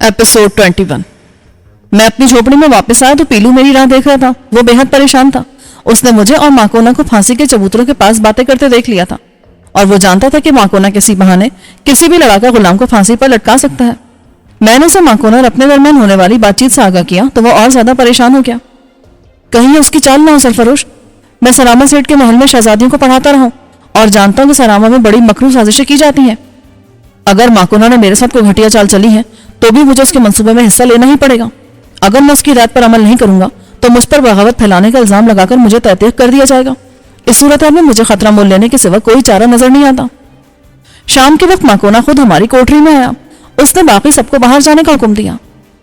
Episode 21। मैं अपनी झोपड़ी में वापस आया तो पीलू मेरी राह देख रहा था। वो बेहद परेशान था। उसने मुझे और माकोना को फांसी के चबूतरों के पास बातें करते देख लिया था और वो जानता था कि माकोना किसी बहाने किसी भी लड़ाका गुलाम को फांसी पर लटका सकता है। मैंने उसे माकोना और अपने दरमियान होने वाली बातचीत से आगाह किया तो वो और ज्यादा परेशान हो गया। कहीं ये उसकी चाल ना हो सरफरोश। मैं सरामा सेठ के महल में शहजादियों को पढ़ाता रहा और जानता हूं कि सरामा में बड़ी मकरू साजिशें की जाती हैं। अगर माकोना ने मेरे साथ कोई घटिया चाल चली है तो भी मुझे उसके मंसूबे में हिस्सा लेना ही पड़ेगा। अगर मैं उसकी रात पर अमल नहीं करूंगा तो मुझ पर बगावत फैलाने का इल्जाम लगाकर मुझे तहतीक कर दिया जाएगा। इस सूरत में मुझे खतरा मोल लेने के सिवा कोई चारा नजर नहीं आता। शाम के वक्त माकोना खुद हमारी कोठरी में आया। उसने बाकी सबको बाहर जाने का हुक्म दिया।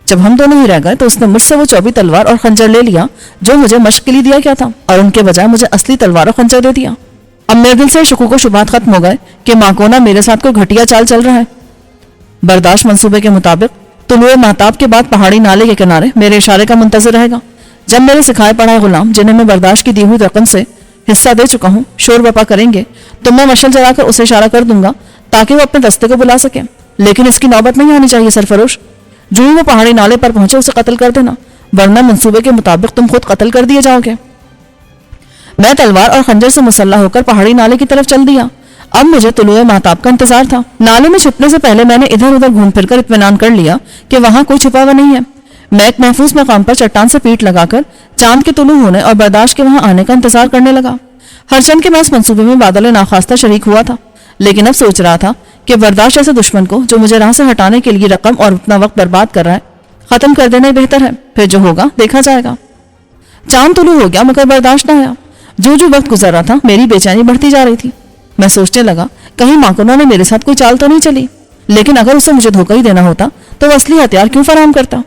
जब हम दोनों ही रह गए तो उसने मुझसे वो 24 तलवार और खंजर ले लिया जो मुझे मश्क के लिए दिया गया था और उनके बजाय मुझे असली तलवार और खंजर दे दिया। अब मेरे दिल से शुकूक व शुबात खत्म हो गए कि माकोना मेरे साथ कोई घटिया चाल चल रहा है। बर्दाश्त मंसूबे के मुताबिक तुलुए महताब के बाद पहाड़ी नाले के किनारे मेरे इशारे का मुंतजर रहेगा। जब मेरे सिखाए पढ़ाए गुलाम जिन्हें मैं बर्दाश्त की दी हुई रकम से हिस्सा दे चुका हूँ शोर बपा करेंगे तो मैं मशल जलाकर उसे इशारा कर दूंगा ताकि वो अपने दस्ते को बुला सके। लेकिन इसकी नौबत नहीं आनी चाहिए सरफरोश। जो ही वो पहाड़ी नाले पर पहुंचे उसे कत्ल कर देना, वरना मंसूबे के मुताबिक तुम खुद कत्ल कर दिए जाओगे। मैं तलवार और खंजर से मुसल्ला होकर पहाड़ी नाले की तरफ चल दिया। अब मुझे तुलुए महताब का इंतजार था। नाले में छुपने से पहले मैंने इधर उधर घूम फिरकर इत्मीनान कर लिया कि वहां कोई छुपा हुआ नहीं है। मैं एक महफूज मकाम पर चट्टान से पीठ लगाकर चांद के तुलू होने और बर्दाश्त के वहां आने का इंतजार करने लगा। हर चंद के मैं इस मंसूबे में बादल नाखास्ता शरीक हुआ था, लेकिन अब सोच रहा था कि बर्दाश्त ऐसे दुश्मन को जो मुझे राह से हटाने के लिए रकम और अपना वक्त बर्बाद कर रहा है खत्म कर देना ही बेहतर है। फिर जो होगा देखा जाएगा। चांद तुलू हो गया मगर बर्दाश्त न आया। जो जो वक्त गुजर रहा था मेरी बेचैनी बढ़ती जा रही थी। मैं सोचने लगा कहीं माकोना ने मेरे साथ कोई चाल तो नहीं चली। लेकिन अगर उसे मुझे धोखा ही देना होता तो वो असली हथियार क्यों फराहम करता।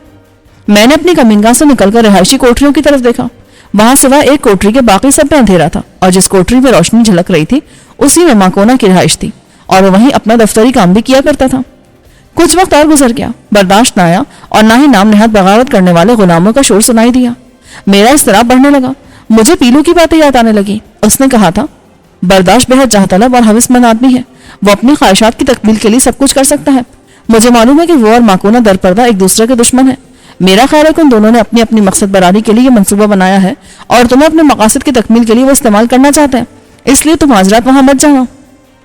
मैंने अपनी कमिंगा से निकलकर रिहायशी कोठरियों की तरफ देखा। वहां सिवा एक कोठरी के बाकी सब में अंधेरा था और जिस कोठरी में रोशनी झलक रही थी उसी में माकोना की रिहाइश थी और वो वहीं अपना दफ्तरी काम भी किया करता था। कुछ वक्त और गुजर गया, बर्दाश्त न आया और ना ही नाम नहायत बगावत करने वाले गुलामों का शोर सुनाई दिया। मेरा इस्तराब बढ़ने लगा। मुझे पीलू की बातें याद आने लगी। उसने कहा था बर्दाश्त बेहद चाहतलब और हविसमंद आदमी है। वो अपनी ख्वाहिशात की तकमील के लिए सब कुछ कर सकता है। मुझे मालूम है कि वो और माकोना दरपर्दा एक दूसरे के दुश्मन है। मेरा ख्याल है कि उन दोनों ने अपनी अपनी मकसद बरानी के लिए ये मंसूबा बनाया है और तुम्हें अपने मकासद की तकमील के लिए वो इस्तेमाल करना चाहते हैं। इसलिए तुम आज रात वहां मत जाना।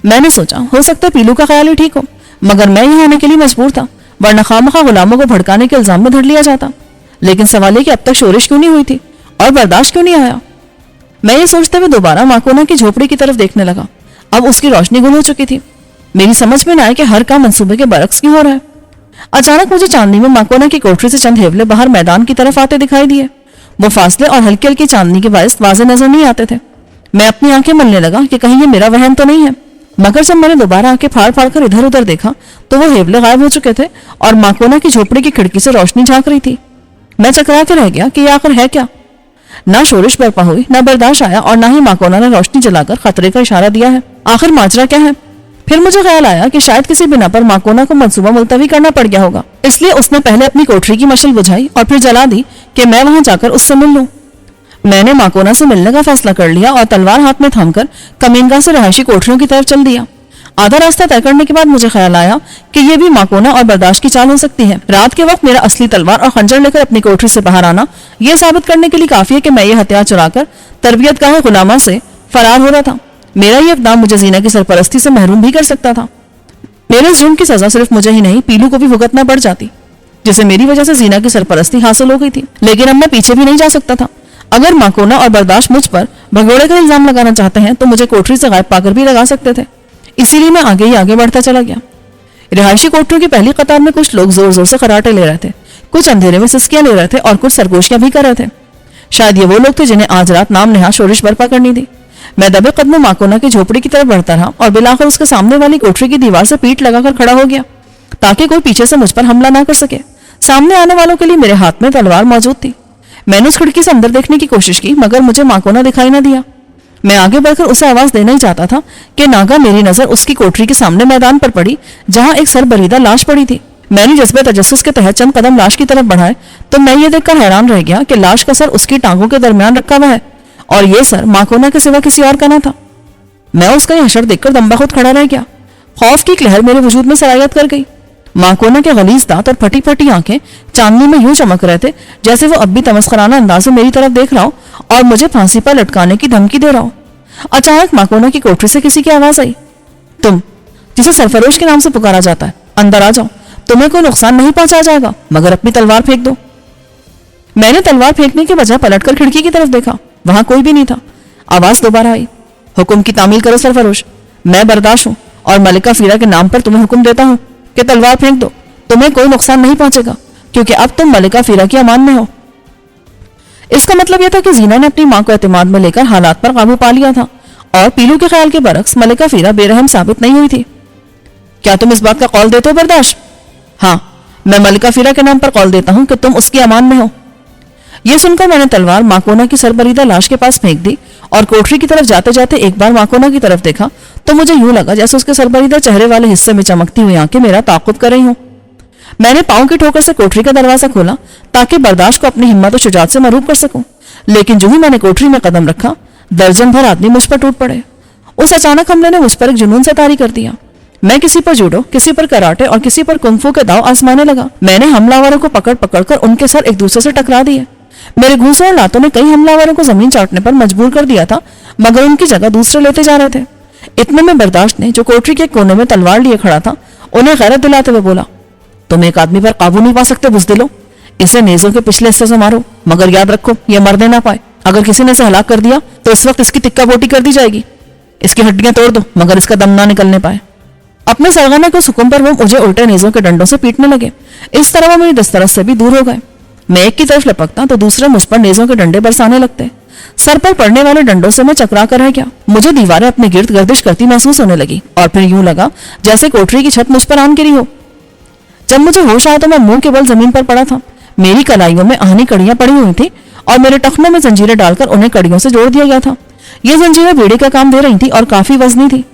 मैंने सोचा हो सकता है पीलू का ख्याल ही ठीक हो, मगर मैं यहाँ आने के लिए मजबूर था, वरना खामखा गुलामों को भड़काने के इल्जाम में धर लिया जाता। लेकिन सवाल है कि अब तक शोरिश क्यों नहीं हुई थी और बर्दाश्त क्यों नहीं आया। मैं ये सोचते हुए दोबारा माकोना की झोपड़ी की तरफ देखने लगा। अब उसकी रोशनी गुल हो चुकी थी। मेरी समझ में न आया कि हर काम मंसूबे के बरक्स क्यों हो रहा है। अचानक मुझे चांदनी में माकोना की कोठरी से चंद हेवले बाहर मैदान की तरफ आते दिखाई दिए। वो फासले और हल्की हल्की चांदनी के बायस वाज़े नजर नहीं आते थे। मैं अपनी आंखें मलने लगा कि कहीं ये मेरा वहम तो नहीं है, मगर जब मैंने दोबारा आंखें फाड़ फाड़ कर इधर उधर देखा तो वो हेवले गायब हो चुके थे और माकोना की झोपड़ी की खिड़की से रोशनी झांक रही थी। मैं चकरा के रह गया कि ये आखिर है क्या। ना शोरिश बरपा हुई, ना बर्दाश्त आया और ना ही माकोना ने रोशनी जलाकर खतरे का इशारा दिया है। आखिर माजरा क्या है। फिर मुझे ख्याल आया कि शायद किसी बिना पर माकोना को मंसूबा मुलतवी करना पड़ गया होगा। इसलिए उसने पहले अपनी कोठरी की मशल बुझाई और फिर जला दी कि मैं वहां जाकर उससे मिल लूं। मैंने माकोना से मिलने का फैसला कर लिया और तलवार हाथ में थामकर कमीनगाह से रहायशी कोठरियों की तरफ चल दिया। आधा रास्ता तय करने के बाद मुझे ख्याल आया कि यह भी माकोना और बर्दाश्त की चाल हो सकती है। रात के वक्त मेरा असली तलवार और खंजर लेकर अपनी कोठरी से बाहर आना यह साबित करने के लिए काफी है कि मैं ये हथियार चुराकर तरबियतगाह गुलामा से फरार हो रहा था। मेरा ये इक़दाम मुझे जीना की सरपरस्ती से महरूम भी कर सकता था। मेरे इस जुर्म की सजा सिर्फ मुझे ही नहीं पीलू को भी भुगतना पड़ जाती, जिसे मेरी वजह से जीना की सरपरस्ती हासिल हो गई थी। लेकिन अब मैं पीछे भी नहीं जा सकता था। अगर माकोना और बर्दाश्त मुझ पर भगोड़े का इल्जाम लगाना चाहते हैं तो मुझे कोठरी से गायब पाकर भी लगा सकते थे। इसीलिए मैं आगे ही आगे बढ़ता चला गया। रिहायशी कोठरियों की पहली कतार में कुछ लोग जोर जोर से खराटे ले रहे थे, कुछ अंधेरे में सिसकियां ले रहे थे और कुछ सरगोशियां भी कर रहे थे। शायद ये वो लोग थे जिन्हें आज रात नाम नहा शोरिश बर्पा करनी थी। मैं दबे कदमों माकोना की झोपड़ी की तरफ बढ़ता रहा और बिलाकर उसके सामने वाली कोठरी की दीवार से पीठ लगाकर खड़ा हो गया ताकि कोई पीछे से मुझ पर हमला ना कर सके। सामने आने वालों के लिए मेरे हाथ में तलवार मौजूद थी। मैंने उस खिड़की से अंदर देखने की कोशिश की मगर मुझे माकोना दिखाई न दिया। मैं आगे बढ़कर उसे आवाज देना ही चाहता था कि नागा मेरी नजर उसकी कोठरी के सामने मैदान पर पड़ी जहां एक सरबरीदा लाश पड़ी थी। मैंने जज्बे तजस्सुस के तहत चंद कदम लाश की तरफ बढ़ाए तो मैं ये देखकर हैरान रह गया कि लाश का सर उसकी टांगों के दरमियान रखा हुआ है और ये सर माकोना के सिवा किसी और का न था। मैं उसका यह हशर देखकर दम्बा खुद खड़ा रह गया। खौफ की एक लहर मेरे वजूद में सरायत कर गई। माकोना के गलीज दांत और फटी फटी आंखें चांदनी में यूं चमक रहे थे जैसे वो अब भी तमस्कराना अंदाज में मेरी तरफ देख रहा हो और मुझे फांसी पर लटकाने की धमकी दे रहा हो। अचानक माकोना की कोठरी से किसी की आवाज आई, तुम जिसे सरफरोश के नाम से पुकारा जाता है, अंदर आ जाओ, तुम्हें कोई नुकसान नहीं पहुंचा जाएगा, मगर अपनी तलवार फेंक दो। मैंने तलवार फेंकने के बजाय पलटकर खिड़की की तरफ देखा, वहां कोई भी नहीं था। आवाज दोबारा आई, हुक्म की तामील करो सरफरोश, मैं बर्दाश्त हूं और मलिका फीरा के नाम पर तुम्हें हुक्म देता हूं कि तलवार फेंक दो, तुम्हें कोई नुकसान नहीं पहुंचेगा क्योंकि अब तुम मलिका फीरा की अमान में हो। इसका मतलब यह था कि जीना ने अपनी मां को एतमाद में लेकर हालात पर काबू पा लिया था और पीलू के ख्याल के बरक्स मलिका फीरा बेरहम साबित नहीं हुई थी। क्या तुम इस बात का कौल देते हो बर्दाश्त? हाँ, मैं मलिका फीरा के नाम पर कौल देता हूं कि तुम उसकी अमान में हो। यह सुनकर मैंने तलवार माकोना की सरबरीदा लाश के पास फेंक दी और कोठरी की तरफ जाते जाते एक बार माकोना की तरफ देखा तो मुझे यूं लगा जैसे उसके सरबरीदा चेहरे वाले हिस्से में चमकती हुई आंखें मेरा ताक़ुब कर रही हूं। मैंने पांव की ठोकर से कोठरी का दरवाजा खोला ताकि बर्दाश्त को अपनी हिम्मत और शुजात से मरूब कर सकूं, लेकिन जो ही मैंने कोठरी में कदम रखा दर्जन भर आदमी मुझ पर टूट पड़े। उस अचानक हमले ने मुझ पर एक जुनून से तारी कर दिया। मैं किसी पर जूडो, किसी पर कराटे और किसी पर कुंफू के दाव आजमाने लगा। मैंने हमलावरों को पकड़ पकड़ कर उनके सर एक दूसरे से टकरा दिए। मेरे घूंसों और लातों ने कई हमलावरों को जमीन चाटने पर मजबूर कर दिया था, मगर उनकी जगह दूसरे लेते जा रहे थे। इतने में बर्दाश्त ने, जो कोठरी के कोने में तलवार लिए खड़ा था, उन्हें गैरत दिलाते हुए बोला, तुम एक आदमी पर काबू नहीं पा सकते बुज़दिलो, इसे नेज़ों के पिछले हिस्से से मारो, मगर याद रखो ये मरने ना पाए। अगर किसी ने इसे हलाक कर दिया तो इस वक्त इसकी टिक्का बोटी कर दी जाएगी। इसकी हड्डियां तोड़ दो मगर इसका दम ना निकलने पाए। अपने सरगना के हुक्म पर वो मुझे उल्टे नेज़ों के डंडों से पीटने लगे। इस तरह वो मेरी दस्तरस से भी दूर हो गए। मैं एक की तरफ लपकता तो दूसरे मुझ पर नेज़ों के डंडे बरसाने लगते। सर पर पड़ने वाले डंडों से मैं चकरा कर रह गया। मुझे दीवारें अपने गिर्द गर्दिश करती महसूस होने लगी और फिर यूं लगा जैसे कोठरी की छत मुझ पर आन गिरी हो। जब मुझे होश आया तो मैं मुंह के बल जमीन पर पड़ा था। मेरी कलाइयों में आहनी कड़ियां पड़ी हुई थी और मेरे टखनों में जंजीरें डालकर उन्हें कड़ियों से जोड़ दिया गया था। ये जंजीरें बेड़ी का काम दे रही थी और काफी वजनी थी।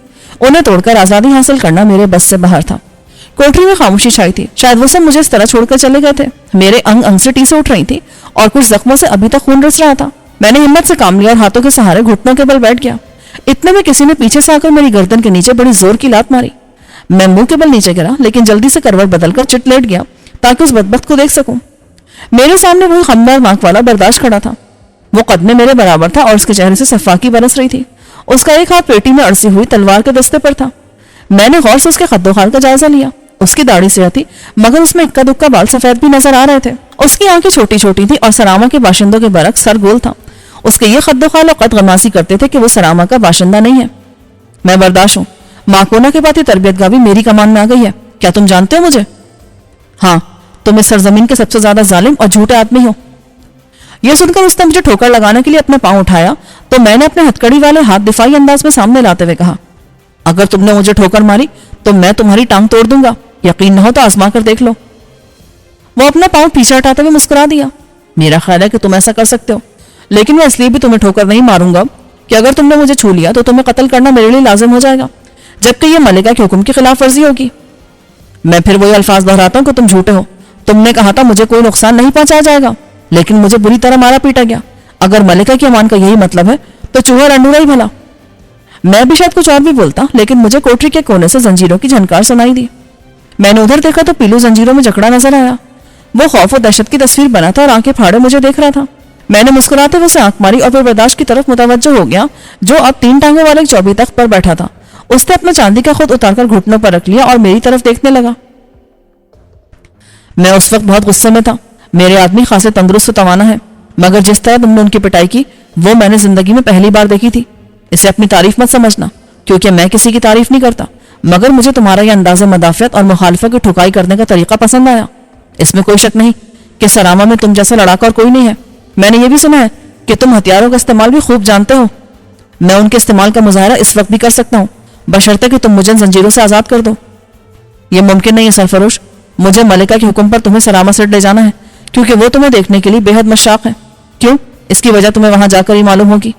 उन्हें तोड़कर आजादी हासिल करना मेरे बस से बाहर था। कोठरी में खामोशी छाई थी। शायद वो सब मुझे इस तरह छोड़कर चले गए थे। मेरे अंग अंग से टीसें उठ रही थी और कुछ जख्मों से अभी तक खून रिस रहा था। मैंने हिम्मत से काम लिया और हाथों के सहारे घुटनों के बल बैठ गया। इतने में किसी ने पीछे से आकर मेरी गर्दन के नीचे बड़ी जोर की लात मारी। मैं मुंह के बल नीचे गिरा, लेकिन जल्दी से करवट बदलकर चिट लेट गया ताकि उस बदबख्त को देख सकूं। मेरे सामने वही खमदार नाक वाला बर्दाश्त खड़ा था। वो कद में मेरे बराबर था और उसके चेहरे से सफाकी बरस रही थी। उसका एक हाथ पेटी में अड़सी हुई तलवार के दस्ते पर था। मैंने गौर से उसके खद्दोखाल का जायजा लिया। उसकी दाढ़ी से थी, मगर उसमें इक्का दुक्का बाल सफेद भी नजर आ रहे थे। उसकी आंखें छोटी छोटी थी और सरामा के बाशिंदों के बरक्स सर गोल था। उसके ये खद्दोखाल और कद गमासी करते थे कि वो सरामा का बाशिंदा नहीं है। मैं बर्दाश्त हूँ। माकोना के बाद तरबियत गावी मेरी कमान में आ गई है। क्या तुम जानते हो मुझे? हाँ, तुम इस सरजमीन के सबसे ज्यादा जालिम और झूठे आदमी हो। यह सुनकर उसने मुझे ठोकर लगाने के लिए अपना पांव उठाया तो मैंने अपने हथकड़ी वाले हाथ दिफाई अंदाज में सामने लाते हुए कहा, अगर तुमने मुझे ठोकर मारी तो मैं तुम्हारी टांग तोड़ दूंगा। यकीन न हो तो आजमा कर देख लो। वो अपना पांव पीछे हटाते हुए मुस्कुरा दिया। मेरा ख्याल है कि तुम ऐसा कर सकते हो, लेकिन मैं इसलिए भी तुम्हें ठोकर नहीं मारूंगा कि अगर तुमने मुझे छू लिया तो तुम्हें कत्ल करना मेरे लिए लाजिम हो जाएगा, जबकि यह मलिका के हुक्म की खिलाफ वर्जी होगी। मैं फिर वही अल्फाज दोहराता हूं कि तुम झूठे हो। तुमने कहा था मुझे कोई नुकसान नहीं पहुंचाया जाएगा, लेकिन मुझे बुरी तरह मारा पीटा गया। अगर मलिका की अमान का यही मतलब है तो चूहा रंडूरा ही भला। मैं भी शायद कुछ और भी बोलता, लेकिन मुझे कोठरी के कोने से जंजीरों की झनकार सुनाई दी। मैंने उधर देखा तो पीलू जंजीरों में जकड़ा नजर आया। वो खौफ और दहशत की तस्वीर बना था और आंखें फाड़े मुझे देख रहा था। मैंने मुस्कुराते हुए उसे आंख मारी और फिर बर्दाश्त की तरफ मुतवज्जो हो गया, जो अब 3 टांगों वाले एक चौबी तख्त पर बैठा था। उसने अपना चांदी का खुद उतारकर घुटनों पर रख लिया और मेरी तरफ देखने लगा। मैं उस वक्त बहुत गुस्से में था। मेरे आदमी खासे तंदुरुस्त तवाना है, मगर जिस तरह तुमने उनकी पिटाई की वो मैंने जिंदगी में पहली बार देखी थी। इसे अपनी तारीफ मत समझना, क्योंकि मैं किसी की तारीफ नहीं करता, मगर मुझे तुम्हारा यह अंदाज़ा मदाफियत और मुखालफत की ठुकाई करने का तरीका पसंद आया। इसमें कोई शक नहीं कि सरामा में तुम जैसा लड़ाका और कोई नहीं है। मैंने ये भी सुना है कि तुम हथियारों का इस्तेमाल भी खूब जानते हो। मैं उनके इस्तेमाल का मुजाहरा इस वक्त भी कर सकता हूँ, बशर्ते कि तुम मुझे जंजीरों से आज़ाद कर दो। यह मुमकिन नहीं है सरफरोश। मुझे मलिका के हुक्म पर तुम्हें सरामा से ले जाना है, क्योंकि वो तुम्हें देखने के लिए बेहद मशताक है। क्यों? इसकी वजह तुम्हें वहां जाकर ही मालूम होगी।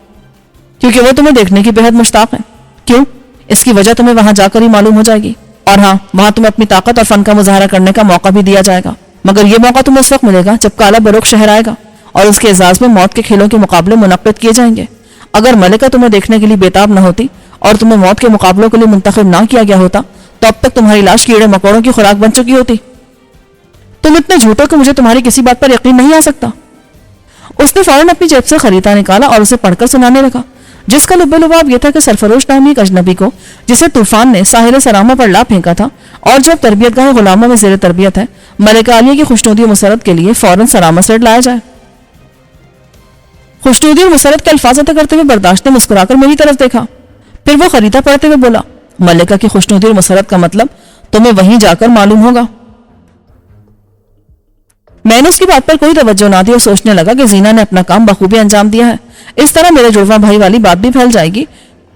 क्योंकि वो तुम्हें देखने की बेहद मुश्ताक है। क्यों? इसकी वजह तुम्हें वहां जाकर ही मालूम हो जाएगी। और हाँ, वहां तुम्हें अपनी ताकत और फन का मुजाहरा करने का मौका भी दिया जाएगा, मगर यह मौका तुम्हें उस वक्त मिलेगा जब काला बरूख शहर आएगा और उसके एजाज में मौत के खेलों के मुकाबले मुनक्किद किए जाएंगे। अगर मलिका तुम्हें देखने के लिए बेताब न होती और तुम्हें मौत के मुकाबलों के लिए मुंतखब ना किया गया होता तो अब तक तुम्हारी लाश कीड़े मकोड़ों की खुराक बन चुकी होती। तुम इतने झूठो कि मुझे तुम्हारी किसी बात पर यकीन नहीं आ सकता। उसने फौरन अपनी जेब से खरीदा निकाला और उसे पढ़कर सुनाने लगा, जिसका लुब्बे-लुबाब यह था कि सरफरोश नामी एक अजनबी को, जिसे तूफान ने साहिल सरामा पर ला फेंका था और जो अब तरबियतगाह गुलामों में ज़ेर तरबियत है, मलिका आलिया की खुशनुदी और मुसरत के लिए फौरन सरामा से लाया जाए। खुशनुदी और मुसरत के अल्फाज अदा करते हुए बर्दाश्त ने मुस्कुराकर मेरी तरफ देखा। फिर वो खरीदा पढ़ते हुए बोला, मलिका की खुशनुदी और मुसरत का मतलब तुम्हें वहीं जाकर मालूम होगा। मैंने उसकी बात पर कोई तवज्जो ना दी और सोचने लगा कि जीना ने अपना काम बखूबी अंजाम दिया है। इस तरह मेरे जुड़वा भाई वाली बात भी फैल जाएगी।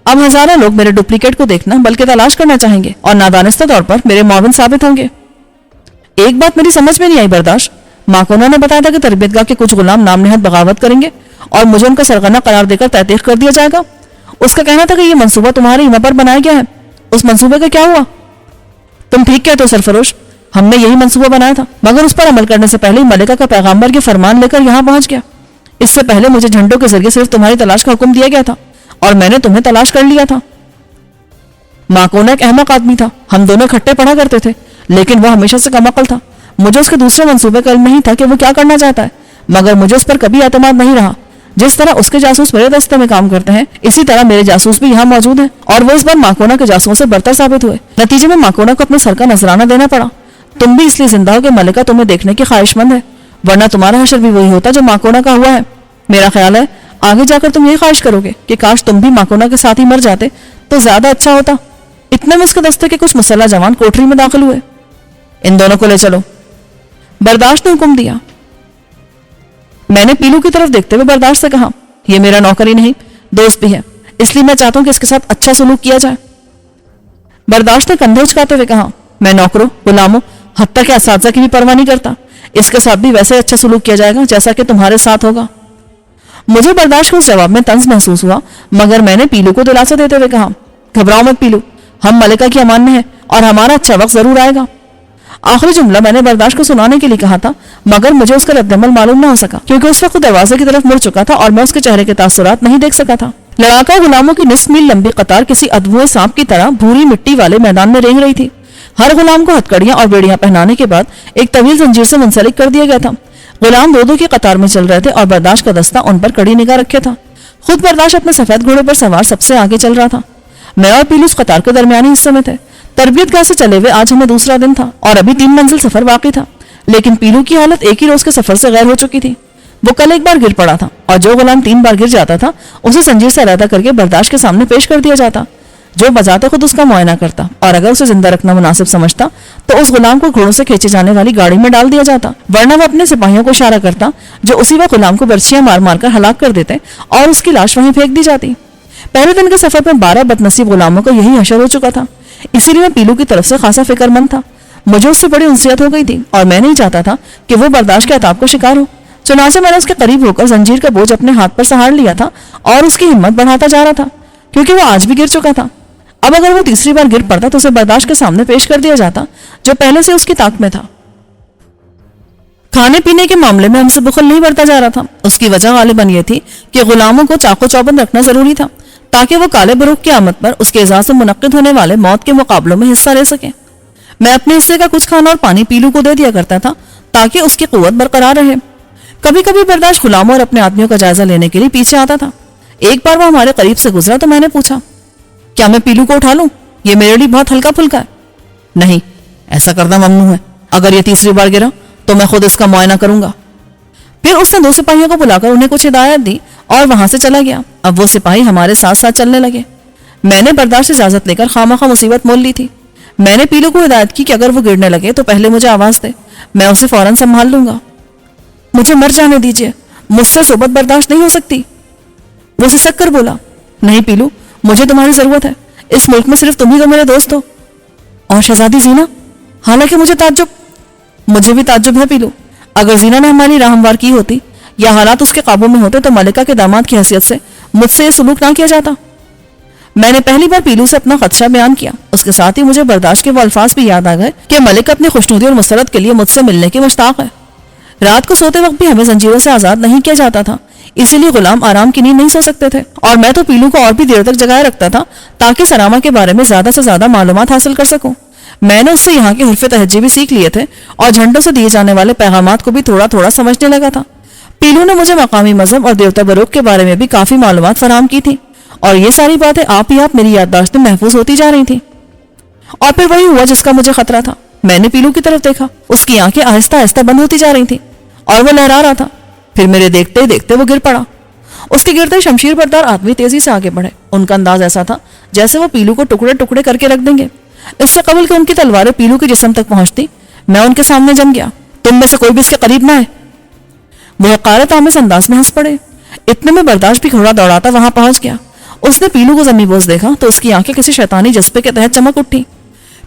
अब हजारों लोग मेरे डुप्लीकेट को देखना बल्कि तलाश करना चाहेंगे और नादानिस्ता तौर पर मेरे मुआविन साबित होंगे। एक बात मेरी समझ में नहीं आई बर्दाश्त। माकोना ने बताया था कि तरबियतगाह के कुछ गुलाम नाम नहद बगावत करेंगे और मुझे उनका सरगना करार देकर तहकीक कर दिया जाएगा। उसका कहना था कि यह मंसूबा तुम्हारे हिम्मत पर बनाया गया है। उस मंसूबे का क्या हुआ? तुम ठीक कहते हो सरफरोश, हमने यही मंसूबा बनाया था, मगर उस पर अमल करने से पहले मलिका का पैगंबर के फरमान लेकर यहाँ पहुंच गया। इससे पहले मुझे झंडों के जरिए सिर्फ तुम्हारी तलाश का हुक्म दिया गया था और मैंने तुम्हें तलाश कर लिया था। माकोना एक अहमक आदमी था, हम दोनों इकट्ठे पढ़ा करते थे, लेकिन वह हमेशा से कम अक्ल था। मुझे उसके दूसरे मंसूबे का इल्म नहीं था कि वो क्या करना चाहता है, मगर मुझे उस पर कभी एतमाद नहीं रहा। जिस तरह उसके जासूस मेरे दस्ते में काम करते हैं, इसी तरह मेरे जासूस भी यहाँ मौजूद हैं और वो इस बार माकोना के जासूसों से बरतर साबित हुए। नतीजे में माकोना को अपने सर का नजराना देना पड़ा। तुम भी इसलिए जिंदा हो कि मलिका तुम्हें देखने की ख्वाहिशमंद है, वरना तुम्हारा हशर भी वही होता जो माकोना का हुआ है। मेरा ख्याल है आगे जाकर तुम यही ख्वाहिश करोगे कि काश तुम भी माकोना के साथ ही मर जाते तो ज्यादा अच्छा होता। इतने में उसके दस्ते के कुछ मुसल्ला जवान कोठरी में दाखिल हुए। इन दोनों को ले चलो, बर्दाश्त ने हुक्म दिया। मैंने पीलू की तरफ देखते हुए बर्दाश्त से कहा, यह मेरा नौकर ही नहीं दोस्त भी है, इसलिए मैं चाहता हूं कि इसके साथ अच्छा सलूक किया जाए। बर्दाश्त ने कंधे उचकाते हुए कहा, मैं नौकरों, गुलामों, हत्ता के असातिज़ा की भी परवाह नहीं करता। इसके साथ भी वैसे अच्छा सलूक किया जाएगा जैसा कि तुम्हारे साथ होगा। मुझे बर्दाश्त के उस जवाब में तंज महसूस हुआ, मगर मैंने पीलू को दिलासा देते हुए कहा, घबराओ मत पीलू, हम मलिका की अमान में हैं और हमारा अच्छा वक्त जरूर आएगा। आखिरी जुमला मैंने बर्दाश्त को सुनाने के लिए कहा था, मगर मुझे उसका रद्दमल मालूम न हो सका क्योंकि उस वक्त दरवाजे की तरफ मुड़ चुका था और मैं उसके चेहरे के तासुरात नहीं देख सका था। लड़ाका गुलामों की निस्फ मील लंबी कतार किसी अदभुए सांप की तरह भूरी मिट्टी वाले मैदान में रेंग रही थी। हर गुलाम को हथकड़ियां और बेड़ियां पहनाने के बाद एक तवील जंजीर से मुंसलिक कर दिया गया था। गुलाम दो दो की कतार में चल रहे थे और बर्दाश्त का दस्ता उन पर कड़ी निगाह रखे था। खुद बर्दाश्त अपने सफेद घोड़े पर सवार सबसे आगे चल रहा था। मैं और पीलू उस कतार के दरमियानी हिस्से में थे। तरबियतगाह से चले हुए आज हमें दूसरा दिन था और अभी 3 मंजिल सफर बाकी था, लेकिन पीलू की हालत एक ही रोज के सफर से गैर हो चुकी थी। वो कल एक बार गिर पड़ा था और जो गुलाम 3 बार गिर जाता था उसे जंजीर से अलहदा करके बर्दाश्त के सामने पेश कर दिया जाता, जो बजाते खुद उसका मुआयना करता और अगर उसे जिंदा रखना मुनासिब समझता तो उस गुलाम को घोड़ों से खींचे जाने वाली गाड़ी में डाल दिया जाता, वरना वो अपने सिपाहियों को इशारा करता जो उसी वक्त गुलाम को बर्छियां मार मार कर हलाक कर देते और उसकी लाश वहीं फेंक दी जाती। पहले दिन के सफर में 12 बदनसीब गुलामों को यही हशर हो चुका था, इसीलिए मैं पीलू की तरफ से खासा फिक्रमंद था। मुझे उससे बड़ी उनसियत हो गई थी और मैं नहीं चाहता था कि वो बर्दाश्त के अताब का शिकार हो। चुनाचे मैंने उसके करीब होकर जंजीर का बोझ अपने हाथ पर सहार लिया था और उसकी हिम्मत बढ़ाता जा रहा था, क्योंकि वो आज भी गिर चुका था। अब अगर वो तीसरी बार गिर पड़ता तो उसे बर्दाश्त के सामने पेश कर दिया जाता, जो पहले से उसकी ताक में था। खाने पीने के मामले में हमसे बुखल नहीं बढ़ता जा रहा था। उसकी वजह गालिबन ये थी कि गुलामों को चाको चौबंद रखना जरूरी था ताकि वो काले बरूख की आमद पर उसके एजाज से मुनक्किद होने वाले मौत के मुकाबलों में हिस्सा ले सके। मैं अपने हिस्से का कुछ खाना और पानी पीलू को दे दिया करता था ताकि उसकी कुव्वत बरकरार रहे। कभी कभी बर्दाश्त गुलामों और अपने आदमियों का जायजा लेने के लिए पीछे आता था। एक बार वो हमारे करीब से गुजरा तो मैंने पूछा, क्या मैं पीलू को उठा लूं? ये मेरे लिए बहुत हल्का फुल्का है। नहीं, ऐसा करना ममनू है। अगर ये तीसरी बार गिरा तो मैं खुद इसका मुआयना करूंगा। फिर उसने 2 सिपाहियों को बुलाकर उन्हें कुछ हिदायत दी और वहां से चला गया। अब वो सिपाही हमारे साथ साथ चलने लगे। मैंने बर्दाश्त से इजाजत लेकर खामखा मुसीबत मोल ली थी। मैंने पीलू को हिदायत की कि अगर वो गिरने लगे तो पहले मुझे आवाज दे, मैं उसे फौरन संभाल लूंगा। मुझे मर जाने दीजिए, मुझसे सोबत बर्दाश्त नहीं हो सकती। वो सिसक कर बोला, नहीं पीलू, मुझे तुम्हारी जरूरत है। इस मुल्क में सिर्फ तुम ही तो मेरे दोस्त हो। और शहजादी जीना? हालांकि मुझे भी ताज्जुब है पीलू। अगर जीना ने हमारी राह हमवार की होती या हालात उसके काबू में होते तो मलिका के दामाद की हैसियत से मुझसे ये सलूक ना किया जाता। मैंने पहली बार पीलू से अपना खदशा बयान किया। उसके साथ ही मुझे बर्दाश्त के वो अल्फाज भी याद आ गए कि मलिका अपनी खुशनुदी और मुसरत के लिए मुझसे मिलने की मुश्ताक है। रात को सोते वक्त भी हमें जंजीरों से आजाद नहीं किया जाता था, इसीलिए गुलाम आराम की नींद नहीं सो सकते थे और मैं तो पीलू को और भी देर तक जगाए रखता था ताकि सरामा के बारे में ज्यादा से ज्यादा मालूमात हासिल कर सकूं। میں نے اس سے یہاں کے حرف تہجی بھی سیکھ لیے تھے اور جھنڈوں سے دیے جانے والے پیغامات کو بھی تھوڑا تھوڑا سمجھنے لگا تھا۔ پیلو نے مجھے مقامی مذہب اور دیوتا بروک کے بارے میں بھی کافی معلومات فراہم کی تھی، اور یہ ساری باتیں آپ ہی آپ میری یادداشت میں محفوظ ہوتی جا رہی تھیں۔ اور پھر وہی ہوا جس کا مجھے خطرہ تھا۔ میں نے پیلو کی طرف دیکھا، اس کی آنکھیں آہستہ آہستہ بند ہوتی جا رہی تھیں اور وہ لہرا رہا تھا۔ پھر میرے دیکھتے دیکھتے وہ گر پڑا۔ اس کے گرتے شمشیر بردار آدمی تیزی سے آگے بڑھے۔ ان کا انداز ایسا تھا جیسے وہ پیلو کو ٹکڑے ٹکڑے کر کے رکھ دیں گے۔ اس سے قبل کہ ان کی تلواریں پیلو کے جسم تک پہنچتی، میں ان کے سامنے جم گیا۔ تم میں سے کوئی بھی اس کے قریب نہ ہے۔ وہ حقارت آمیز انداز میں ہنس پڑے۔ اتنے میں برداشت بھی گھوڑا دوڑاتا وہاں پہنچ گیا۔ اس نے پیلو کو زمیں بوس دیکھا تو اس کی آنکھیں کسی شیطانی جذبے کے تحت چمک اٹھی۔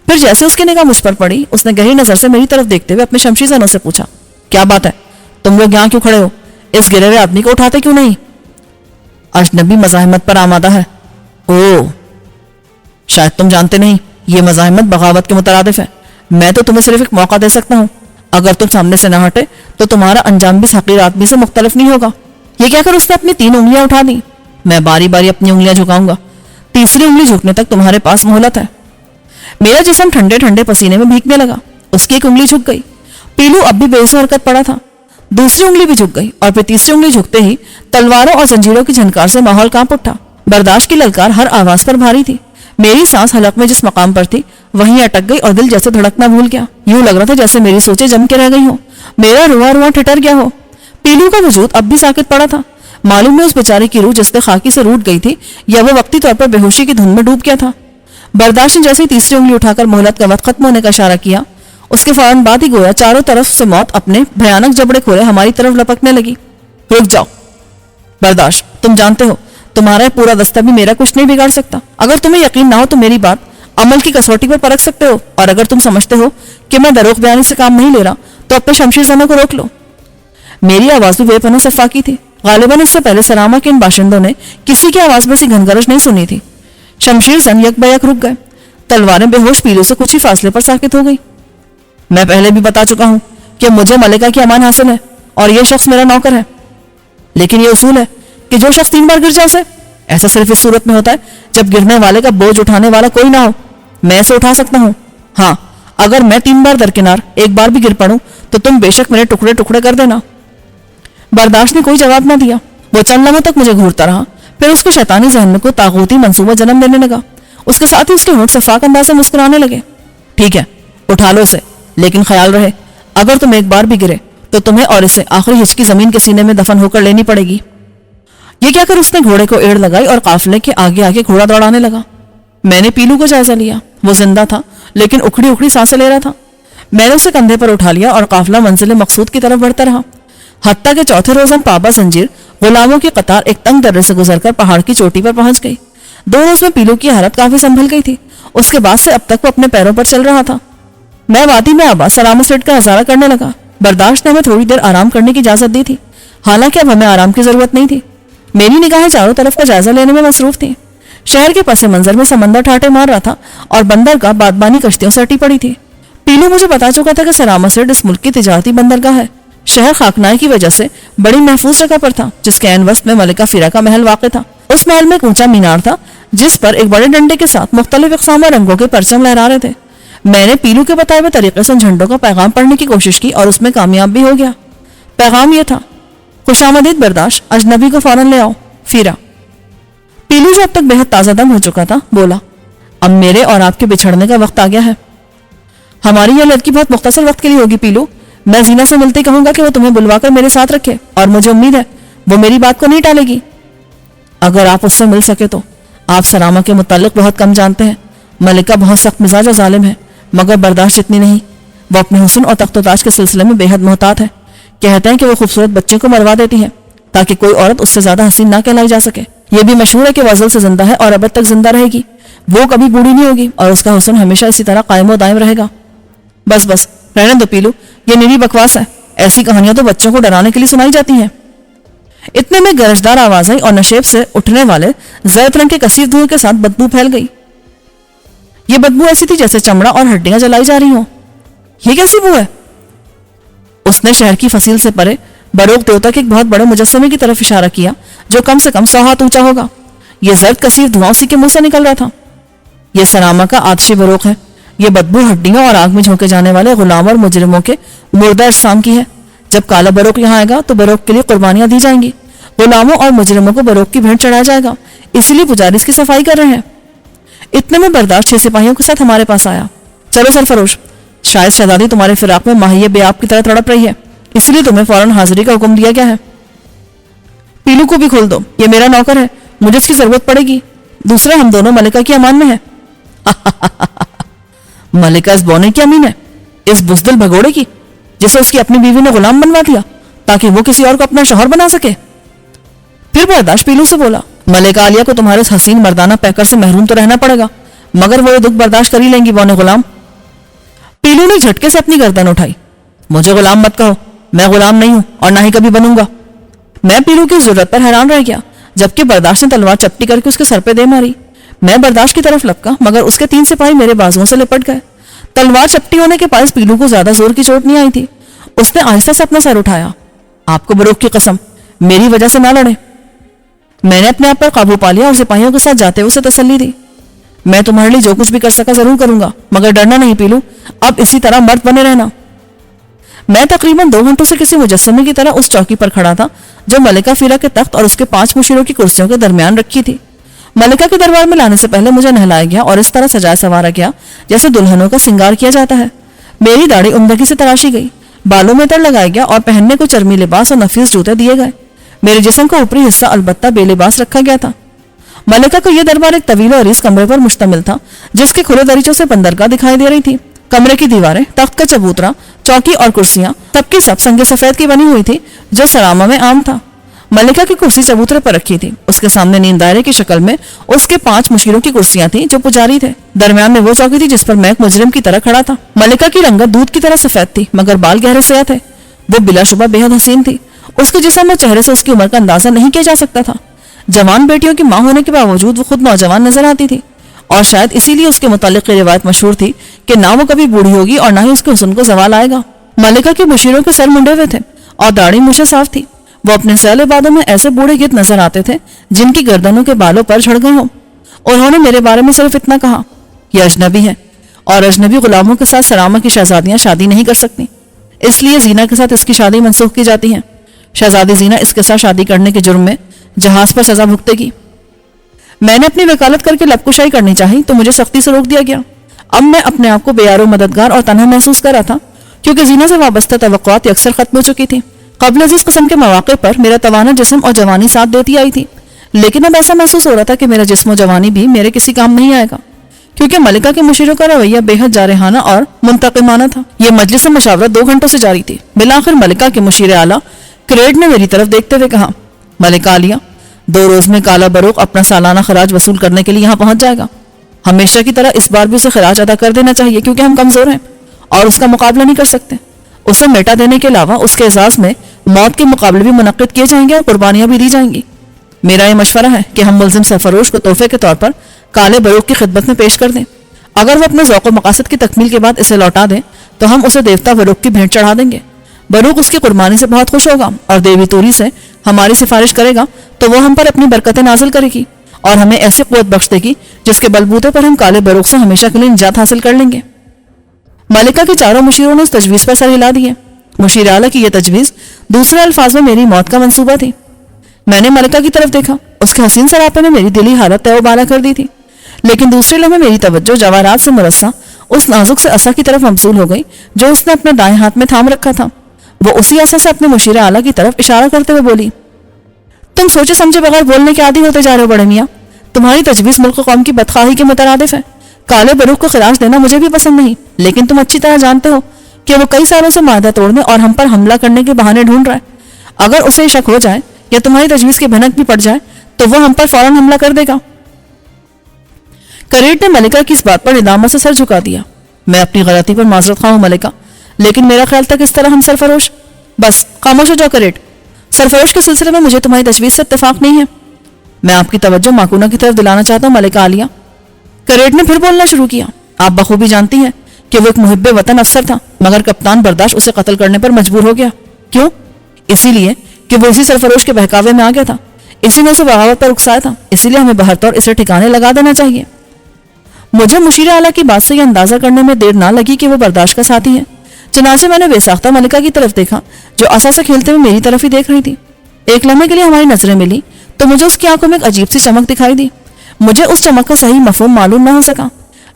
پھر جیسے اس کی نگاہ مجھ پر پڑی، اس نے گہری نظر سے میری طرف دیکھتے ہوئے اپنے شمشیر زنوں سے پوچھا، کیا بات ہے؟ تم لوگ یہاں کیوں کھڑے ہو؟ اس گرے ہوئے آدمی کو اٹھاتے کیوں نہیں؟ اجنبی مزاحمت پر آمادہ ہے۔ اوہ، شاید تم جانتے نہیں، یہ مزاحمت بغاوت کے مترادف ہے۔ میں تو تمہیں صرف ایک موقع دے سکتا ہوں۔ اگر تم سامنے سے نہ ہٹے تو تمہارا انجام بھی اس حقیر آدمی سے مختلف نہیں ہوگا۔ یہ کہہ کر اس نے اپنی 3 انگلیاں اٹھا دی۔ میں باری باری اپنی انگلیاں جھکاؤں گا، تیسری انگلی جھکنے تک تمہارے پاس مہلت ہے۔ میرا جسم ٹھنڈے ٹھنڈے پسینے میں بھیگنے لگا۔ اس کی ایک انگلی جھک گئی۔ پیلو اب بھی بے ہوش حرکت پڑا تھا۔ دوسری انگلی بھی جھک گئی اور پھر تیسری انگلی جھکتے ہی تلواروں اور زنجیروں کی جھنکار سے ماحول کانپ اٹھا۔ برداشت کی للکار ہر آواز پر بھاری تھی۔ میری سانس حلق میں جس مقام پر تھی وہیں اٹک گئی اور دل جیسے دھڑکنا بھول گیا۔ یوں لگ رہا تھا جیسے میری سوچیں جم کے رہ گئی ہوں، میرا رواں رواں ٹھٹر گیا ہو۔ پیلو کا وجود اب بھی ساکت پڑا تھا۔ معلوم ہے اس بیچارے کی روح جس سے خاکی سے روٹ گئی تھی یا وہ وقتی طور پر بے ہوشی کی دھند میں ڈوب گیا تھا۔ برداشت نے جیسے ہی تیسری انگلی اٹھا کر مہلت کا وقت ختم ہونے کا اشارہ کیا، اس کے فوراً بعد ہی گویا چاروں طرف سے موت اپنے بھیانک جبڑے کھولے ہماری طرف لپکنے لگی۔ رک جاؤ برداشت، تم جانتے ہو تمہارا یہ پورا دستہ بھی میرا کچھ نہیں بگاڑ سکتا۔ اگر تمہیں یقین نہ ہو تو میری بات عمل کی کسوٹی پر پرکھ سکتے ہو، اور اگر تم سمجھتے ہو کہ میں دروغ بیانی سے کام نہیں لے رہا تو اپنے شمشیر زنوں کو روک لو۔ میری آواز بھی بے پناہ صفاقی تھی۔ غالباً اس سے پہلے سرامہ کے ان باشندوں نے کسی کی آواز میں سی گھنگرج نہیں سنی تھی۔ شمشیر زن یک بیک رک گئے۔ تلواریں بے ہوش پیلو سے کچھ ہی فاصلے پر ساکت ہو گئی۔ میں پہلے بھی بتا چکا ہوں کہ مجھے ملکہ کی امان حاصل ہے اور یہ شخص میرا نوکر ہے، لیکن یہ اصول ہے کہ جو شخص 3 بار گر جائے اسے، ایسا صرف اس صورت میں ہوتا ہے جب گرنے والے کا بوجھ اٹھانے والا کوئی نہ ہو۔ میں اسے اٹھا سکتا ہوں، ہاں اگر میں 3 بار درکنار ایک بار بھی گر پڑوں تو تم بے شک میرے ٹکڑے ٹکڑے کر دینا۔ برداشت نے کوئی جواب نہ دیا۔ وہ چند لمحوں تک مجھے گھورتا رہا، پھر اس کے شیطانی ذہن میں کوئی طاغوتی منصوبہ جنم لینے لگا۔ اس کے ساتھ ہی اس کے ہونٹ صفاق انداز سے مسکرانے لگے۔ ٹھیک ہے، اٹھا لو اسے، لیکن خیال رہے اگر تم ایک بار بھی گرے تو تمہیں اور اسے آخری ہچکی زمین کے سینے میں دفن ہو کر لینی پڑے گی۔ یہ کہہ کر اس نے گھوڑے کو ایڑ لگائی اور قافلے کے آگے آگے گھوڑا دوڑانے لگا۔ میں نے پیلو کو جائزہ لیا۔ وہ زندہ تھا لیکن اکھڑی اکھڑی سانسیں لے رہا تھا۔ میں نے اسے کندھے پر اٹھا لیا اور قافلہ منزل مقصود کی طرف بڑھتا رہا، حتیٰ کہ چوتھے روز ہم پابا زنجیر غلاموں کی قطار ایک تنگ درے سے گزر کر پہاڑ کی چوٹی پر پہنچ گئی۔ 2 روز میں پیلو کی حالت کافی سنبھل گئی تھی۔ اس کے بعد سے اب تک وہ اپنے پیروں پر چل رہا تھا۔ میں وادی میں آباد سلامہ سیٹ کا نظارہ کرنے لگا۔ برداشت نے ہمیں تھوڑی دیر آرام کرنے کی اجازت دی تھی، حالانکہ اب ہمیں آرام کی ضرورت نہیں تھی۔ میری نگاہیں چاروں طرف کا جائزہ لینے میں مصروف تھیں۔ شہر کے پس منظر میں سمندر ٹھاٹے مار رہا تھا اور بندرگاہ بادبانی کشتیوں سے اٹی پڑی تھی۔ پیلو مجھے بتا چکا تھا کہ سلامہ سیٹ اس ملک کی تجارتی بندرگاہ ہے۔ شہر خاکنائی کی وجہ سے بڑی محفوظ جگہ پر تھا، جس کے عین وسط میں ملکہ فیرا کا محل واقع تھا۔ اس محل میں ایک اونچا مینار تھا جس پر ایک بڑے ڈنڈے کے ساتھ مختلف اقسام اور رنگوں کے پرچم لہرا رہے تھے۔ میں نے پیلو کے بتائے ہوئے طریقے سے ان جھنڈوں کا پیغام پڑھنے کی کوشش کی اور اس میں کامیاب بھی ہو گیا۔ پیغام یہ تھا، خوش آمدید برداشت، اجنبی کو فوراً لے آؤ، فیرا۔ پیلو جو اب تک بے حد تازہ دم ہو چکا تھا بولا، اب میرے اور آپ کے بچھڑنے کا وقت آ گیا ہے۔ ہماری یہ لڑکی بہت مختصر وقت کے لیے ہوگی پیلو۔ میں زینا سے ملتے کہوں گا کہ وہ تمہیں بلوا کر میرے ساتھ رکھے، اور مجھے امید ہے وہ میری بات کو نہیں ٹالے گی۔ اگر آپ اس سے مل سکے تو۔ آپ سلامہ کے متعلق بہت کم جانتے ہیں۔ ملکہ بہت سخت مزاج اور ظالم ہے، مگر برداشت اتنی نہیں۔ وہ اپنے حسن اور تخت و تاج کے سلسلے میں بے حد محتاط ہے۔ کہتے ہیں کہ وہ خوبصورت بچے کو مروا دیتی ہے تاکہ کوئی عورت اس سے زیادہ حسین نہ کہلائی جا سکے۔ یہ بھی مشہور ہے کہ وہ ازل سے زندہ ہے اور ابد تک زندہ رہے گی۔ وہ کبھی بوڑھی نہیں ہوگی اور اس کا حسن ہمیشہ اسی طرح قائم و دائم رہے گا۔ بس بس رہنے دو پیلو، یہ نیری بکواس ہے۔ ایسی کہانیاں تو بچوں کو ڈرانے کے لیے سنائی جاتی ہیں۔ اتنے میں گرجدار آواز آئی اور نشیب سے اٹھنے والے زرد رنگ کے کثیر دھوئیں کے ساتھ بدبو پھیل گئی۔ یہ بدبو ایسی تھی جیسے چمڑا اور ہڈیاں جلائی جا رہی ہوں۔ یہ کیسی بو ہے؟ اس نے شہر کی فصیل سے پرے بروق دیوتا کے ایک بہت بڑے مجسمے کی طرف اشارہ کیا جو کم سے کم 100 ہاتھ اونچا ہوگا۔ یہ زرد کثیر دھواں اسی کے منہ سے نکل رہا تھا۔ یہ سلامہ کا آتشی بروق ہے یہ بدبو ہڈیوں اور آگ میں جھونکے جانے والے غلام اور مجرموں کے مردہ اجسام کی ہے۔ جب کالا بروق یہاں آئے گا تو بروق کے لیے قربانیاں دی جائیں گی، غلاموں اور مجرموں کو بروق کی بھینٹ چڑھایا جائے گا، اسی لیے پجاری اس کی صفائی کر رہے ہیں۔ اتنے میں برداشت 6 سپاہیوں کے ساتھ ہمارے پاس آیا۔ چلو سرفروش، شاید شہزادی تمہارے فراق میں ماہیے بے آپ کی طرح تڑپ رہی ہے، اس لیے تمہیں فوراً حاضری کا حکم دیا گیا ہے۔ پیلو کو بھی کھول دو، یہ میرا نوکر ہے، مجھے اس کی ضرورت پڑے گی۔ دوسرا، ہم دونوں ملکہ کی امان میں ہیں۔ ملکہ اس بونے کی امین ہے، اس بزدل بھگوڑے کی جسے اس کی اپنی بیوی نے غلام بنوا دیا تاکہ وہ کسی اور کو اپنا شوہر بنا سکے۔ پھر برداشت پیلو سے بولا، ملکہ عالیہ کو تمہارے اس حسین مردانہ پیکر سے محروم تو رہنا پڑے گا، مگر وہ یہ دکھ برداشت کر ہی لیں گی بونے غلام۔ پیلو نے جھٹکے سے اپنی گردن اٹھائی۔ مجھے غلام مت کہو، میں غلام نہیں ہوں اور نہ ہی کبھی بنوں گا۔ میں پیلو کی ضرورت پر حیران رہ گیا، جبکہ برداشت نے تلوار چپٹی کر کے اس کے سر پہ دے ماری۔ میں برداشت کی طرف لپکا مگر اس کے 3 سپاہی میرے بازوؤں سے لپٹ گئے۔ تلوار چپٹی ہونے کے باعث پیلو کو زیادہ زور کی چوٹ نہیں آئی تھی۔ اس نے آہستہ سے اپنا سر اٹھایا۔ آپ کو بروق کی قسم، میری وجہ سے نہ لڑیں۔ میں نے اپنے آپ پر قابو پا لیا اور سپاہیوں کے ساتھ جاتے ہوئے اسے تسلی دی۔ میں تمہارے لیے جو کچھ بھی کر سکا ضرور کروں گا، مگر ڈرنا نہیں پیلو، اب اسی طرح مرد بنے رہنا۔ میں تقریباً 2 گھنٹوں سے کسی مجسمے کی طرح اس چوکی پر کھڑا تھا جو ملکہ فیرا کے تخت اور اس کے 5 مشیروں کی کرسیوں کے درمیان رکھی تھی۔ ملکہ کے دربار میں لانے سے پہلے مجھے نہلایا گیا اور اس طرح سجایا سنوارا گیا جیسے دلہنوں کا سنگار کیا جاتا ہے۔ میری داڑھی عمدگی سے تراشی گئی، بالوں میں تڑ لگایا گیا اور پہننے کو چرمی لباس اور نفیس جوتے دیے گئے۔ میرے جسم کا اوپری حصہ البتہ بے لباس رکھا گیا تھا۔ ملکہ کو یہ دربار ایک طویل و عریض کمرے پر مشتمل تھا جس کے کھلے دریچوں سے بندرگاہ دکھائی دے رہی تھی۔ کمرے کی دیواریں، تخت کا چبوترا، چوکی اور کرسیاں سب کی سب سنگ سفید کی بنی ہوئی تھی جو سرامہ میں عام تھا۔ ملکہ کی کرسی چبوترے پر رکھی تھی، اس کے سامنے نیند دائرے کی شکل میں اس کے 5 مشیروں کی کرسیاں تھیں جو پجاری تھے۔ درمیان میں وہ چوکی تھی جس پر میں ایک مجرم کی طرح کھڑا تھا۔ ملکہ کی رنگت دودھ کی طرح سفید تھی مگر بال گہرے سیاہ تھے۔ وہ بلا شبہ بے حد حسین تھی۔ اس کے جسم میں چہرے سے اس کی عمر کا اندازہ نہیں کیا جا سکتا تھا۔ جوان بیٹیوں کی ماں ہونے کے باوجود وہ خود نوجوان نظر آتی تھی، اور شاید اسی لیے اس کے متعلق یہ روایت مشہور تھی کہ نہ وہ کبھی بوڑھی ہوگی اور نہ ہی اس کے حسن کو زوال آئے گا۔ ملکہ کے مشیروں کے سر منڈے ہوئے تھے اور داڑھی مجھے صاف تھی۔ وہ اپنے سیل بادوں میں ایسے بوڑھے گرد نظر آتے تھے جن کی گردنوں کے بالوں پر جھڑ گئے ہوں۔ انہوں نے میرے بارے میں صرف اتنا کہا، یہ اجنبی ہے اور اجنبی غلاموں کے ساتھ سرامہ کی شہزادیاں شادی نہیں کر سکتی، اس لیے زینا کے ساتھ اس کی شادی منسوخ کی جاتی ہے۔ شہزادی زینا اس کے ساتھ شادی کرنے کے جرم میں جہاز پر سزا بھگتے گی۔ میں نے اپنی وکالت کر کے لب کشائی کرنی چاہی تو مجھے سختی سے روک دیا گیا۔ اب میں اپنے آپ کو بے یار و مددگار اور تنہا محسوس کر رہا تھا کیونکہ زینا سے وابستہ توقعات اکثر ختم ہو چکی تھی۔ قبل ازاں قسم کے مواقع پر میرا توانا جسم اور جوانی ساتھ دیتی آئی تھی، لیکن اب ایسا محسوس ہو رہا تھا کہ میرا جسم و جوانی بھی میرے کسی کام نہیں آئے گا، کیونکہ ملکہ کے مشیروں کا رویہ بے حد جارحانہ اور منتقمانہ تھا۔ یہ مجلس مشاورت 2 گھنٹوں سے جاری تھی۔ بالآخر ملکہ کے مشیر اعلیٰ کریڈ نے میری طرف دیکھتے ہوئے کہا، ملکہ عالیہ، 2 روز میں کالا بروق اپنا سالانہ خراج وصول کرنے کے لیے یہاں پہنچ جائے گا۔ ہمیشہ کی طرح اس بار بھی اسے خراج ادا کر دینا چاہیے کیونکہ ہم کمزور ہیں اور اس کا مقابلہ نہیں کر سکتے۔ اسے میٹا دینے کے علاوہ اس کے اعزاز میں موت کے مقابلے بھی منعقد کیے جائیں گے اور قربانیاں بھی دی جائیں گی۔ میرا یہ مشورہ ہے کہ ہم ملزم سرفروش کو تحفے کے طور پر کالے بروق کی خدمت میں پیش کر دیں۔ اگر وہ اپنے ذوق و مقاصد کی تکمیل کے بعد اسے لوٹا دیں تو ہم اسے دیوتا بروق کی بھینٹ چڑھا دیں گے۔ بروق اس کی قربانی سے بہت خوش ہوگا اور دیوی توری سے ہماری سفارش کرے گا تو وہ ہم پر اپنی برکتیں نازل کرے گی اور ہمیں ایسی قوت بخش دے گی جس کے بلبوتے پر ہم کالے بروق سے ہمیشہ کے لیے نجات حاصل کر لیں گے۔ ملکہ کے چاروں مشیروں نے اس تجویز پر سر ہلا دیے۔ مشیر اعلیٰ کی یہ تجویز دوسرے الفاظ میں میری موت کا منصوبہ تھی۔ میں نے ملکہ کی طرف دیکھا، اس کے حسین سراپے نے میری دلی حالت تہ و بالا کر دی تھی، لیکن دوسرے لمحے میری توجہ جواہرات سے مرصع اس نازک سے عصا کی طرف مبذول ہو گئی جو اس نے اپنے دائیں ہاتھ میں تھام رکھا تھا۔ وہ اسی عصا سے اپنے مشیر اعلیٰ کی طرف اشارہ کرتے ہوئے بولی، تم سوچے سمجھے بغیر بولنے کے عادی ہوتے جا رہے ہو بڑے میاں۔ تمہاری تجویز ملک و قوم کی بدخواہی کے مترادف ہے۔ کالے بروق کو خراج دینا مجھے بھی پسند نہیں، لیکن تم اچھی طرح جانتے ہو کہ وہ کئی سالوں سے معاہدہ توڑنے اور ہم پر حملہ کرنے کے بہانے ڈھونڈ رہا ہے۔ اگر اسے شک ہو جائے یا تمہاری تجویز کی بھنک بھی پڑ جائے تو وہ ہم پر فوراً حملہ کر دے گا۔ کریٹ نے ملکہ کی اس بات پر ندامت سے سر جھکا دیا۔ میں اپنی غلطی پر معذرت خواہ ہوں ملکہ، لیکن میرا خیال تھا کہ اس طرح ہم سرفروش۔ بس خاموش ہو جاؤ کریٹ، سرفروش کے سلسلے میں مجھے تمہاری تجویز سے اتفاق نہیں ہے۔ میں آپ کی توجہ ماکونہ کی طرف دلانا چاہتا ہوں ملکہ عالیہ۔ کریٹ نے پھر بولنا شروع کیا، آپ بخوبی جانتی ہیں کہ وہ ایک محب وطن افسر تھا مگر کپتان برداشت اسے قتل کرنے پر مجبور ہو گیا۔ کیوں؟ اسی لیے کہ وہ اسی سرفروش کے بہکاوے میں آ گیا تھا، اسی نے اسے بغاوت پر اکسایا تھا، اسی لیے ہمیں بہر طور اسے ٹھکانے لگا دینا چاہیے۔ مجھے مشیر اعلیٰ کی بات سے یہ اندازہ کرنے میں دیر نہ لگی کہ وہ برداشت کا ساتھی ہے، چنانچہ میں نے بے ساختہ ملکہ کی طرف دیکھا جو عصا سے کھیلتے ہوئے میری طرف ہی دیکھ رہی تھی۔ ایک لمحے کے لیے ہماری نظریں ملی تو مجھے اس کی آنکھوں میں ایک عجیب سی چمک دکھائی دی۔ مجھے اس چمک کا صحیح مفہوم معلوم نہ ہو سکا۔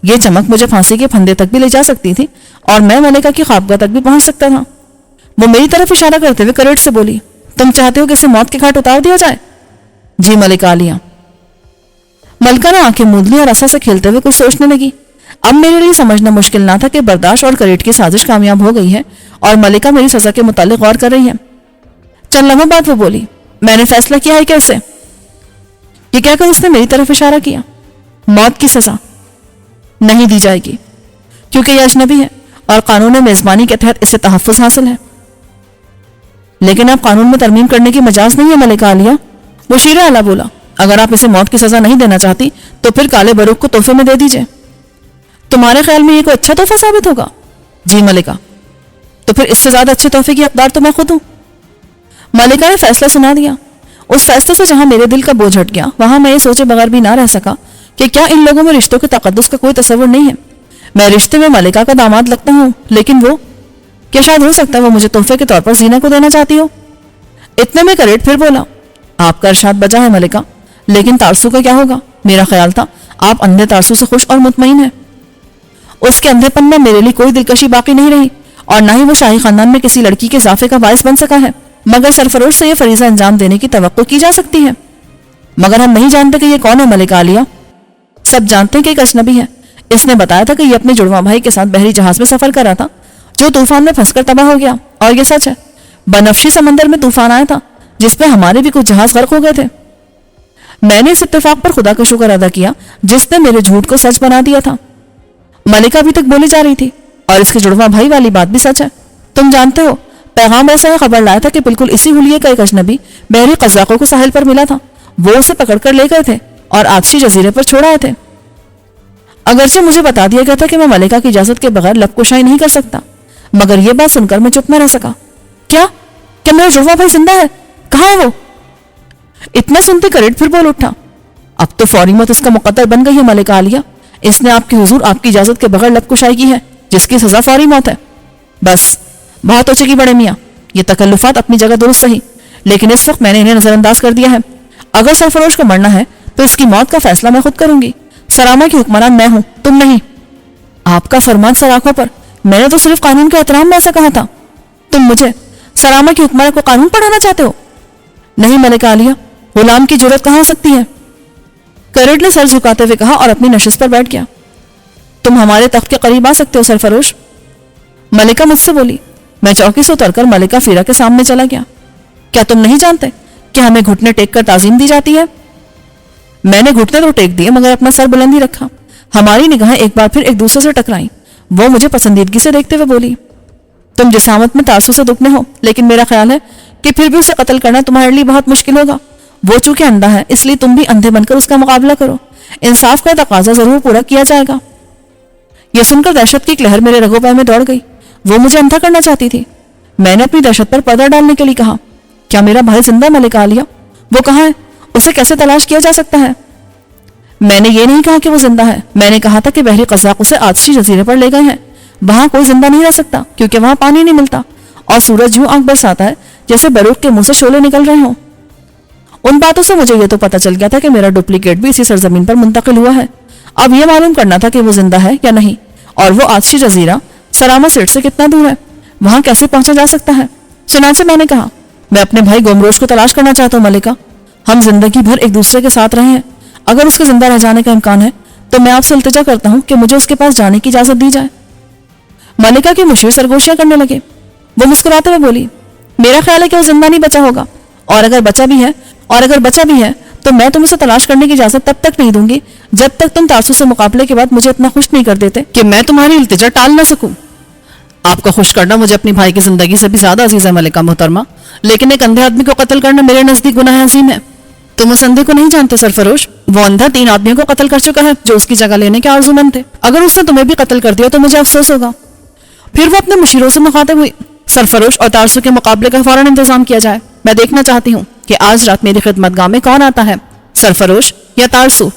یہ چمک مجھے پھانسی کے پھندے تک بھی لے جا سکتی تھی اور میں ملکہ کی خوابگاہ تک بھی پہنچ سکتا تھا۔ وہ میری طرف اشارہ کرتے ہوئے کریٹ سے بولی، تم چاہتے ہو کہ اسے موت کے گھاٹ اتار دیا جائے؟ جی ملکہ عالیہ۔ ملکہ نے آنکھیں موند لی اور عصا سے کھیلتے ہوئے کچھ سوچنے لگی۔ اب میرے لیے سمجھنا مشکل نہ تھا کہ برداشت اور کریٹ کی سازش کامیاب ہو گئی ہے اور ملکہ میری سزا کے متعلق غور کر رہی ہے۔ چند لمحہ بعد وہ بولی، میں نے فیصلہ کیا ہے کیسے؟ یہ کہہ کر اس نے میری طرف اشارہ کیا۔ موت کی سزا نہیں دی جائے گی کیونکہ یہ اجنبی ہے اور قانون میزبانی کے تحت اسے تحفظ حاصل ہے۔ لیکن اب قانون میں ترمیم کرنے کی مجاز نہیں ہے ملکہ عالیہ۔ مشیر اعلیٰ بولا، اگر آپ اسے موت کی سزا نہیں دینا چاہتی تو پھر کالے بروق کو تحفے میں دے دیجئے۔ تمہارے خیال میں یہ کوئی اچھا تحفہ ثابت ہوگا؟ جی ملکہ۔ تو پھر اس سے زیادہ اچھے تحفے کی حقدار تو میں خود ہوں۔ ملکہ نے فیصلہ سنا دیا۔ اس فیصلے سے جہاں میرے دل کا بوجھ ہٹ گیا وہاں میں یہ سوچے بغیر بھی نہ رہ سکا کہ کیا ان لوگوں میں رشتوں کے تقدس کا کوئی تصور نہیں ہے؟ میں رشتے میں ملکہ کا داماد لگتا ہوں، لیکن وہ کیا شاید ہو سکتا ہے وہ مجھے تحفے کے طور پر زینہ کو دینا چاہتی ہو؟ اتنے میں کریٹ پھر بولا، آپ کا ارشاد بجا ہے ملکہ، لیکن تارسو کا کیا ہوگا؟ میرا خیال تھا آپ اندھے تارسو سے خوش اور مطمئن ہیں۔ اس کے اندھے پن میں میرے لیے کوئی دلکشی باقی نہیں رہی اور نہ ہی وہ شاہی خاندان میں کسی لڑکی کے اضافے کا باعث بن سکا ہے، مگر سرفروش سے یہ فریضہ انجام دینے کی توقع کی جا سکتی ہے۔ مگر ہم نہیں جانتے کہ یہ کون ہے ملکہ عالیہ۔ سب جانتے ہیں کہ ایک اجنبی ہے۔ اس نے بتایا تھا کہ یہ اپنے جڑواں بھائی کے ساتھ بحری جہاز میں سفر کر رہا تھا جو طوفان میں پھنس کر تباہ ہو گیا، اور یہ سچ ہے۔ بنفشی سمندر میں طوفان آیا تھا جس پہ ہمارے بھی کچھ جہاز غرق ہو گئے تھے۔ میں نے اس اتفاق پر خدا کا شکر ادا کیا جس نے میرے جھوٹ کو سچ بنا دیا تھا۔ ملکہ ابھی تک بولی جا رہی تھی، اور اس کے جڑواں بھائی والی بات بھی سچ ہے۔ تم جانتے ہو پیغام ایسا خبر لایا تھا کہ بالکل اسی حلیے کا ایک اجنبی بحری قزاقوں کو ساحل پر ملا تھا۔ وہ اسے پکڑ کر لے گئے تھے اور آتشی جزیرے پر چھوڑ آئے تھے۔ اگرچہ مجھے بتا دیا گیا تھا کہ میں ملکہ کی اجازت کے بغیر لب کشائی نہیں کر سکتا، مگر یہ بات سن کر میں چپ نہ رہ سکا۔ کیا میرا جڑواں بھائی زندہ ہے؟ کہاں ہے وہ؟ اتنا سنتے کریٹ پھر بول اٹھا، اب تو فوری موت اس کا مقدر بن گئی ہے ملکہ عالیہ۔ اس نے آپ کی حضور آپ کی اجازت کے بغیر لب کشائی کی ہے جس کی سزا فوری موت ہے۔ بس بہت ہو چکی بڑے میاں، یہ تکلفات اپنی جگہ درست رہی، لیکن اس وقت میں نے انہیں نظر انداز کر دیا ہے۔ اگر سرفروش کو مرنا ہے تو اس کی موت کا فیصلہ میں خود کروں گی۔ سرامہ کی حکمران میں ہوں، تم نہیں۔ آپ کا فرمان سر آنکھوں پر، میں نے تو صرف قانون کے احترام میں ایسا کہا تھا۔ تم مجھے سرامہ کی حکمران کو قانون پڑھانا چاہتے ہو؟ نہیں ملکہ عالیہ، غلام کی جرات کہاں ہو سکتی ہے؟ کریٹ نے سر جھکاتے ہوئے کہا اور اپنی نشست پر بیٹھ گیا۔ تم ہمارے تخت کے قریب آ سکتے ہو سرفروش؟ ملکہ مجھ سے بولی۔ میں چوکی سے اتر کر ملکہ فیرا کے سامنے چلا گیا۔ کیا تم نہیں جانتے کہ ہمیں گھٹنے ٹیک کر تعظیم دی جاتی ہے؟ میں نے گھٹنے تو ٹیک دیے مگر اپنا سر بلندی رکھا۔ ہماری نگاہیں ایک بار پھر ایک دوسرے سے ٹکرائیں۔ وہ مجھے پسندیدگی سے دیکھتے ہوئے بولی، تم جسامت میں تارسو سے دگنے ہو، لیکن میرا خیال ہے کہ پھر بھی اسے قتل کرنا تمہارے لیے بہت مشکل ہوگا۔ وہ چونکہ اندھا ہے اس لیے تم بھی اندھے بن کر اس کا مقابلہ کرو۔ انصاف کا تقاضا ضرور پورا کیا جائے گا۔ یہ سن کر دہشت کی ایک لہر میرے رگوں پہ میں دوڑ گئی۔ وہ مجھے اندھا کرنا چاہتی تھی۔ میں نے اپنی دہشت پر پردہ ڈالنے کے لیے کہا، کیا میرا بھائی زندہ ملکہ عالیہ؟ وہ کہاں ہے؟ اسے کیسے تلاش کیا جا سکتا ہے؟ میں نے یہ نہیں کہا کہ وہ زندہ ہے، میں نے کہا تھا کہ بحری قزاق اسے آتشی جزیرے پر لے گئے ہیں۔ وہاں کوئی زندہ نہیں رہ سکتا کیونکہ وہاں پانی نہیں ملتا اور سورج یوں آنکھ برساتا ہے جیسے بروق کے منہ سے شعلے نکل رہے ہوں۔ ان باتوں سے مجھے یہ تو پتہ چل گیا تھا کہ میرا ڈپلیکیٹ بھی اسی سرزمین پر منتقل ہوا ہے۔ اب یہ معلوم کرنا تھا کہ وہ زندہ ہے یا نہیں، اور وہ آتشی جزیرہ سرامہ سیٹ سے کتنا دور ہے، وہاں کیسے پہنچا جا سکتا ہے۔ چنانچہ میں نے کہا، میں اپنے بھائی گومروش کو تلاش کرنا چاہتا ہوں ملکہ۔ ہم زندگی بھر ایک دوسرے کے ساتھ رہے ہیں، اگر اس کے زندہ رہ جانے کا امکان ہے تو میں آپ سے التجا کرتا ہوں کہ مجھے اس کے پاس جانے کی اجازت دی جائے۔ ملکہ کے مشیر سرگوشیاں کرنے لگے۔ وہ مسکراتے ہوئے بولی، میرا خیال ہے کہ وہ زندہ نہیں بچا ہوگا، اور اگر بچا بھی ہے تو میں تم اسے تلاش کرنے کی اجازت تب تک نہیں دوں گی جب تک تم تارسو سے مقابلے کے بعد مجھے اتنا خوش نہیں کر دیتے کہ میں تمہاری التجا ٹال نہ سکوں۔ آپ کا خوش کرنا مجھے اپنی بھائی کی زندگی سے بھی زیادہ عزیز ہے ملکہ محترمہ، لیکن ایک اندھے آدمی کو قتل کرنا میرے نزدیک گناہ عظیم ہے۔ تم اس اندھے کو نہیں جانتے سرفروش، وہ اندھا 3 آدمیوں کو قتل کر چکا ہے جو اس کی جگہ لینے کے آرزومند تھے۔ اگر اس نے تمہیں بھی قتل کر دیا تو مجھے افسوس ہوگا۔ پھر وہ اپنے مشیروں سے مخاطب ہوئی، سرفروش اور تارسو کے مقابلے کا فوراً انتظام کیا جائے۔ میں دیکھنا چاہتی ہوں کہ آج رات میری خدمت گاہ میں کون آتا ہے، سرفروش یا تارسو۔